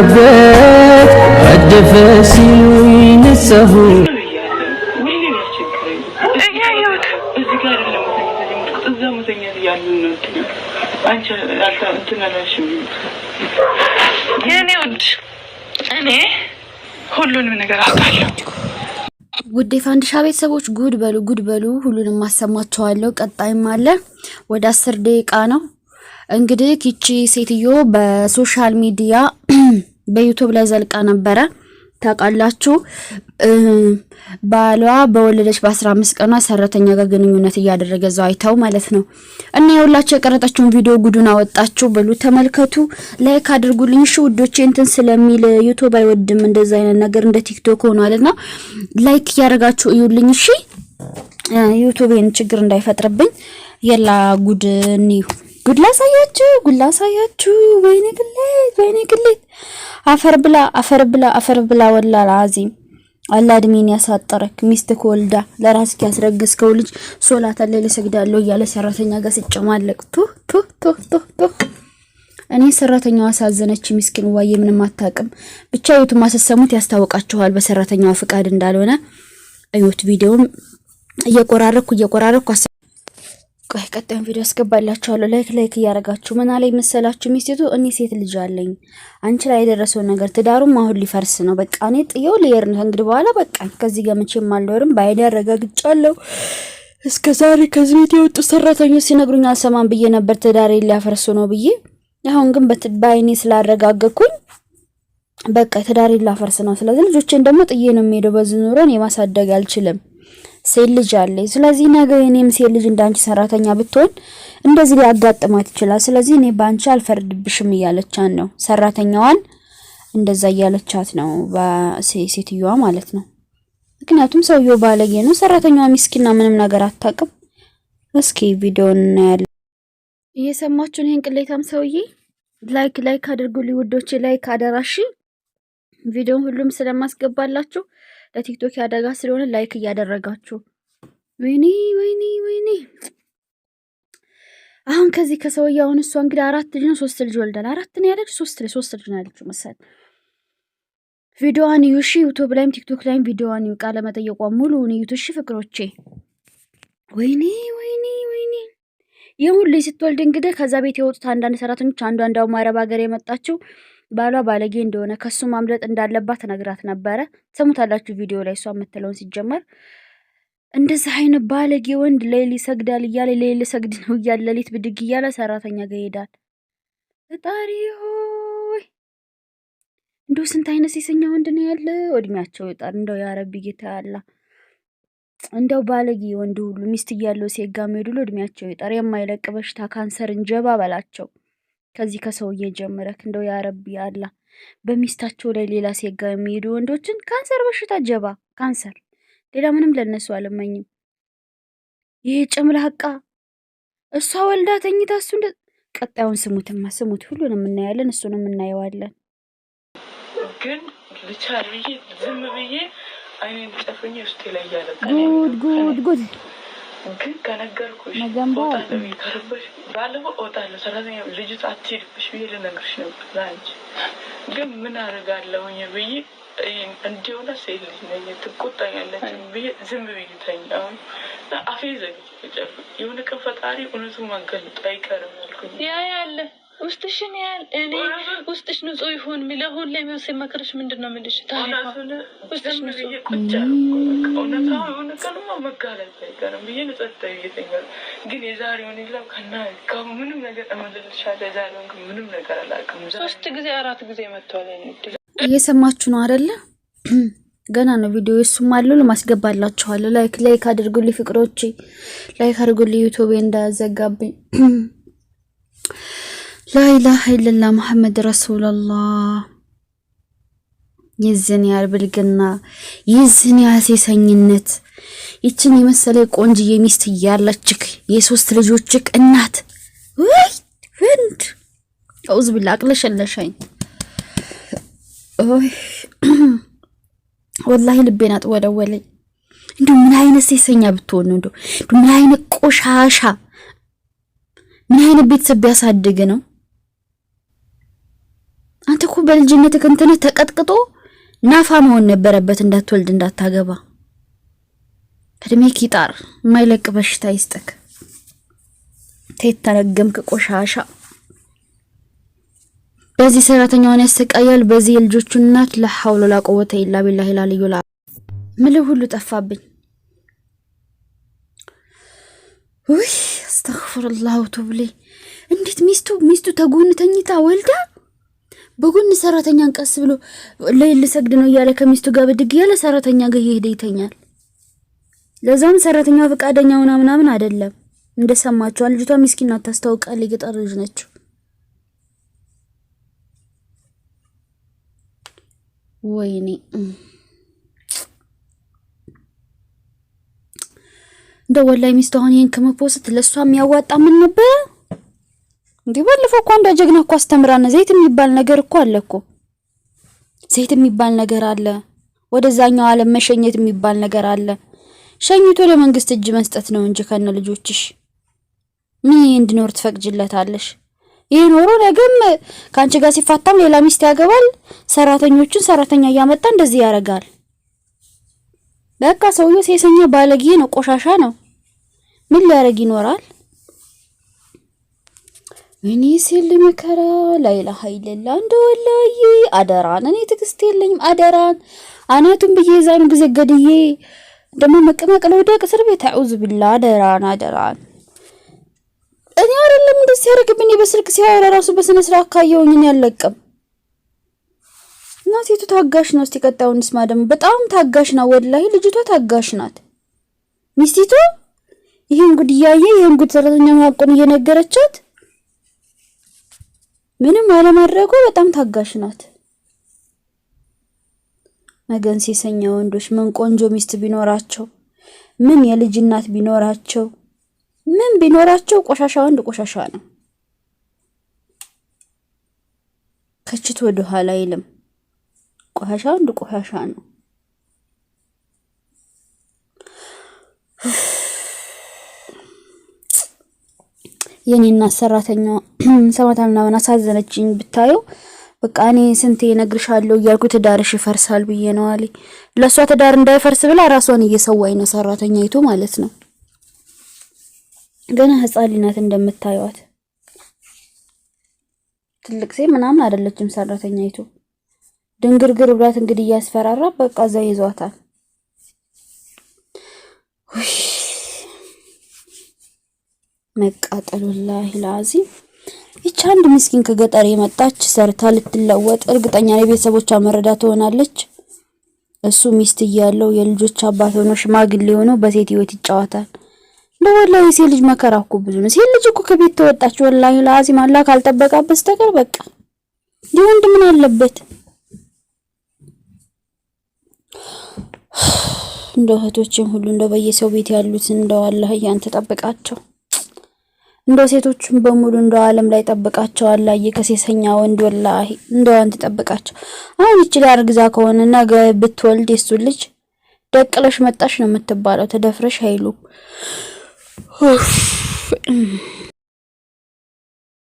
ሞላበት አደፈ ሲሉኝ ነሳሁ እኔ ሁሉንም ነገር አውቃለሁ። ውድ የፋንዲሻ ቤተሰቦች ጉድ በሉ ሁሉንም ማሰማቸዋለሁ። ቀጣይም አለ ወደ 10 ደቂቃ ነው። እንግዲህ ኪቺ ሴትዮ በሶሻል ሚዲያ በዩቲዩብ ላይ ዘልቃ ነበረ ታውቃላችሁ። ባሏ በወለደች በ15 ቀኗ ሰራተኛ ጋር ግንኙነት እያደረገ ዘው አይተው ማለት ነው። እና የሁላችሁ የቀረጣችሁን ቪዲዮ ጉዱን አወጣችሁ ብሉ ተመልከቱ። ላይክ አድርጉልኝ እሺ ውዶቼ። እንትን ስለሚል ዩቲዩብ አይወድም እንደዛ አይነት ነገር እንደ ቲክቶክ ሆኗልና ላይክ ያረጋችሁ እዩልኝ እሺ። ዩቲዩብን ችግር እንዳይፈጥርብኝ የላ ጉድ ጉድ ላሳያችሁ። ወይኔ ግሌት አፈር ብላ ወላሂ አዚም አላህ እድሜን ያሳጠረክ። ሚስት ከወልዳ ለራስክ ያስረገዝከው ልጅ ሶላት አለለ ሰግዳለሁ እያለ ሰራተኛ ጋር ሲጨማለቅ ቱ እኔ ሰራተኛዋ አሳዘነች ምስኪን ዋዬ ምንም አታውቅም። ብቻ ዩቲዩብ ማሰሰሙት ያስታውቃችኋል በሰራተኛዋ ፍቃድ እንዳልሆነ እዩት። ቪዲዮውን እየቆራረኩ ቆይ ቀጣዩን ቪዲዮ አስገባላችኋለሁ። ላይክ እያረጋችሁ ምን አለኝ መሰላችሁ ሚስቱ እኔ ሴት ልጅ አለኝ አንቺ ላይ የደረሰው ነገር ትዳሩም አሁን ሊፈርስ ነው። በቃ እኔ ጥየው ልሄድ ነው እንግዲህ በኋላ በቃ ከዚህ ጋር መቼም አልኖርም ባይዳ ያረጋግጫለሁ። እስከዛሬ ከዚህ ቤት የወጡ ሰራተኞች ሲነግሩኝ አልሰማም ብዬ ነበር ትዳሬ ሊያፈርሱ ነው ብዬ። አሁን ግን በትባይኔ ስላረጋገኩኝ በቃ ትዳሬ ሊያፈርስ ነው። ስለዚህ ልጆቼን ደግሞ ጥዬ ነው የምሄደው። በዚህ ኑሮን የማሳደግ አልችልም። ሴት ልጅ አለኝ። ስለዚህ ነገ እኔም ሴት ልጅ እንዳንቺ ሰራተኛ ብትሆን እንደዚህ ሊያጋጥማት ይችላል። ስለዚህ እኔ ባንቺ አልፈርድብሽም እያለቻት ነው። ሰራተኛዋን እንደዛ እያለቻት ነው በሴትየዋ ማለት ነው። ምክንያቱም ሰውየው ባለጌ ነው፣ ሰራተኛዋ ምስኪና ምንም ነገር አታውቅም። እስኪ ቪዲዮውን እናያለን። እየሰማችሁ ነው? ቅሌታም ሰውዬ ላይክ አድርጉልኝ ውዶቼ፣ ላይክ አደራሽ። ቪዲዮውን ሁሉም ስለማስገባላችሁ ለቲክቶክ ያደጋ ስለሆነ ላይክ እያደረጋችሁ። ወይኔ አሁን ከዚህ ከሰውዬው አሁን እሷ እንግዲህ 4 ልጅ ነው 3 ልጅ ወልዳል። 4 ነው ያለች 3 ልጅ ነው ያለችው መሰል። ቪዲዮዋን ዩሺ ዩቲዩብ ላይም ቲክቶክ ላይም ቪዲዮዋን ቃለ መጠየቋ ሙሉውን ዩቲዩብ እሺ ፍቅሮቼ። ወይኔ የሁሉ ስትወልድ እንግዲህ ከዛ ቤት የወጡት አንዳንድ ሰራተኞች አንዷ ማረብ ሀገር የመጣችው ባሏ ባለጌ እንደሆነ ከሱ ማምለጥ እንዳለባት ነግራት ነበረ። ሰሙታላችሁ ቪዲዮ ላይ እሷ የምትለውን ሲጀመር እንደዚህ አይነት ባለጌ ወንድ ሌሊ ሰግዳል እያለ ሌሊ ሰግድ ነው እያለ ሌሊት ብድግ እያለ ሰራተኛ ጋር ይሄዳል። ፈጣሪ ሆይ እንደው ስንት አይነት ሴሰኛ ወንድ ነው ያለ። እድሜያቸው ይጣር እንደው ያ ረቢ ጌታ ያላ እንደው ባለጌ ወንድ ሁሉ ሚስት እያለው ሴጋ ሄዱሉ እድሜያቸው ይጣር። የማይለቅ በሽታ ካንሰር እንጀባ በላቸው። ከዚህ ከሰውዬ ጀምረክ እንደው ያ ረቢ አላ በሚስታቸው ላይ ሌላ ሴጋ የሚሄዱ ወንዶችን ካንሰር በሽታ ጀባ ካንሰር ሌላ ምንም ለነሱ አልመኝም። ይሄ ጨምላቃ እሷ ወልዳ ተኝታ እሱ እንደ ቀጣዩን ስሙት ሁሉንም እናያለን፣ እሱንም እናየዋለን። ግን ልቻል ብዬ ዝም ብዬ አይኔን ጨፍኜ ውስጤ ላይ ያለቀ ጉድ ግን ከነገርኩሽ ከረበሽ ባለፈው እወጣለሁ ሰራተኛ ልጅቷ አትሄድብሽ ብዬ ልነግርሽ ነበር ላንቺ። ግን ምን አደርጋለሁኝ ብዬ እንዲሆነ ሴት ልጅ ነኝ ትቆጣኛለች ብዬ ዝም ብዬ ተኛሁኝ። አፌ ዘግቼ የሆነ ቀን ፈጣሪ እውነቱን ማጋለጡ አይቀርም አልኩኝ። ያ ያለ ውስጥሽን ያል እኔ ውስጥሽ ንጹህ ይሁን ሚለሁን ላይ ሲመክርሽ ምንድን ነው የምልሽ? ውስጥሽ ንጹህ ቁጭ እውነታው የሆነ ቀንማ መጋለጥ አይቀርም ብዬ ንጸጣይ እየተኛል። ግን የዛሬውን የለም ምንም ነገር እመልልሻለሁ። የዛሬውን ግን ምንም ነገር አላውቅም። 3 ጊዜ 4 ጊዜ መጥቷል። እየሰማችሁ ነው አይደለ? ገና ነው ቪዲዮ እሱም አለው ለማስገባላችኋለሁ። ላይክ አድርጉልኝ ፍቅሮቼ፣ ላይክ አድርጉልኝ ዩቲዩብ እንዳዘጋብኝ። ላኢላሃ ኢለላህ ሙሐመድ ረሱላህ። የዝን ያህል ብልግና፣ የዝን ያህል ሴሰኝነት። ይችን የመሰለ ቆንጅዬ ሚስት እያለችክ የ3 ልጆችክ እናት ወይ ወንድ አውዝ ቢላ አቅለሸለሸኝ። ኦይ ወላሂ ልቤን አጥወለወለኝ። እንደው ምን አይነት ሴሰኛ ብትሆን ነው? እንደው ምን አይነት ቆሻሻ፣ ምን አይነት ቤተሰብ ቢያሳድግ ነው? አንተ እኮ በልጅነት ከንተነ ተቀጥቅጦ ናፋ መሆን ነበረበት እንዳትወልድ እንዳታገባ። እድሜክ ይጣር የማይለቅ በሽታ ይስጥክ። ተተረገምክ ቆሻሻ። በዚህ ሰራተኛውን ያሰቃያል። በዚህ የልጆቹን እናት ለሐውለ ላ ቁወተ ኢላ ቢላሂ ላልዩላ ምለው ሁሉ ጠፋብኝ። ውይ አስተግፍሩላህ ወተብሊ። እንዴት ሚስቱ ተጎን ተኝታ ወልዳ በጎን ሰራተኛን ቀስ ብሎ ለይል ሰግድ ነው እያለ ከሚስቱ ጋር በድግ ያለ ሰራተኛ ጋር ይሄድ ይተኛል። ለዛም ሰራተኛው ፈቃደኛ ሆና ምናምን አይደለም። እንደሰማችሁ ልጅቷ ምስኪና ታስተውቃለች። የገጠር ልጅ ነች። ወይኔ እንደ ወላይ ሚስቱ አሁን ይሄን ከመፖስት ለሷ የሚያዋጣ ምን ነበር እንዴ? ባለፈው እኮ እንደ ጀግና እኮ አስተምራና ዘይት የሚባል ነገር እኮ አለ እኮ። ዘይት የሚባል ነገር አለ። ወደዛኛው ዓለም መሸኘት የሚባል ነገር አለ። ሸኝቶ ለመንግስት እጅ መስጠት ነው እንጂ ከነ ልጆችሽ ምን እንድኖር ትፈቅጅለታለሽ? ይሄ ኖሮ ነገም ካንቺ ጋር ሲፋታም ሌላ ሚስት ያገባል። ሰራተኞቹን ሰራተኛ ያመጣ እንደዚህ ያረጋል። በቃ ሰውዬው ሴሰኛ ባለጌ ነው፣ ቆሻሻ ነው። ምን ሊያረግ ይኖራል? እኔ ሲል መከራ ላይላ ኃይለላ እንደወላይ አደራን እኔ ትግስት የለኝም። አደራን አናቱን በየዛኑ ጊዜ ገድዬ ደሞ መቀመቅ ነው ወደ እስር ቤት አዑዝ ቢላ። አደራን እኔ አይደለም እንደዚህ ያረግብኝ። በስልክ ሲያወራ ራሱ በስነ ስርዓት ካየውኝ ያለቀም እና ሴቱ ታጋሽ ነው። እስቲ ቀጣዩን ስማ። ደግሞ በጣም ታጋሽ ነው ወላሂ። ልጅቷ ታጋሽ ናት። ሚስቲቱ ይሄን ጉድ ያየ ይሄን ጉድ ሰራተኛው ያቆን እየነገረቻት ምንም አለማድረጉ በጣም ታጋሽ ናት። መገን ሲሰኛ ወንዶች ምን ቆንጆ ሚስት ቢኖራቸው፣ ምን የልጅ እናት ቢኖራቸው፣ ምን ቢኖራቸው ቆሻሻ ወንድ ቆሻሻ ነው። ከችት ወደ ኋላ አይልም። ቆሻሻ ወንድ ቆሻሻ ነው። የኔና ሰራተኛው ሰማታና አሳዘነችኝ ብታዩ። በቃ እኔ ስንቴ ነግርሻለሁ እያልኩ ትዳርሽ ይፈርሳል ብዬ ነው አለ። ለሷ ትዳር እንዳይፈርስ ብላ ራሷን እየሰዋይ ነው ሰራተኛይቱ ማለት ነው። ገና ህፃን ልናት እንደምታዩት ትልቅ ሴት ምናምን አይደለችም ሰራተኛይቱ። ድንግርግር ብላት እንግዲህ ያስፈራራ በቃ እዛ ይዟታል። መቃጠሉላህ ላዚ ይች አንድ ምስኪን ከገጠር የመጣች ሰርታ ልትለወጥ እርግጠኛ ነኝ ቤተሰቦቿ መረዳት ሆናለች። እሱ ሚስት እያለው የልጆች አባት ሆኖ ሽማግሌ ሆኖ በሴት ህይወት ይጫወታል። ለወላሂ ሴት ልጅ መከራ እኮ ብዙ ነው። ሴት ልጅ እኮ ከቤት ተወጣች ወላሂ ላዚ ማላ ካልጠበቃ በስተቀር በቃ ወንድ ምን አለበት? እንደው እህቶችም ሁሉ እንደው በየሰው ቤት ያሉት እንደው አላህ ያንተ ጠብቃቸው። እንደው ሴቶቹን በሙሉ እንደው ዓለም ላይ ጠብቃቸው አላህ ከሴሰኛ ወንድ ወላሂ እንደው አንተ ጠብቃቸው። አሁን ይችላል አርግዛ ከሆነ ነገ ብትወልድ የሱ ልጅ ደቅለሽ መጣሽ ነው የምትባለው። ተደፍረሽ አይሉ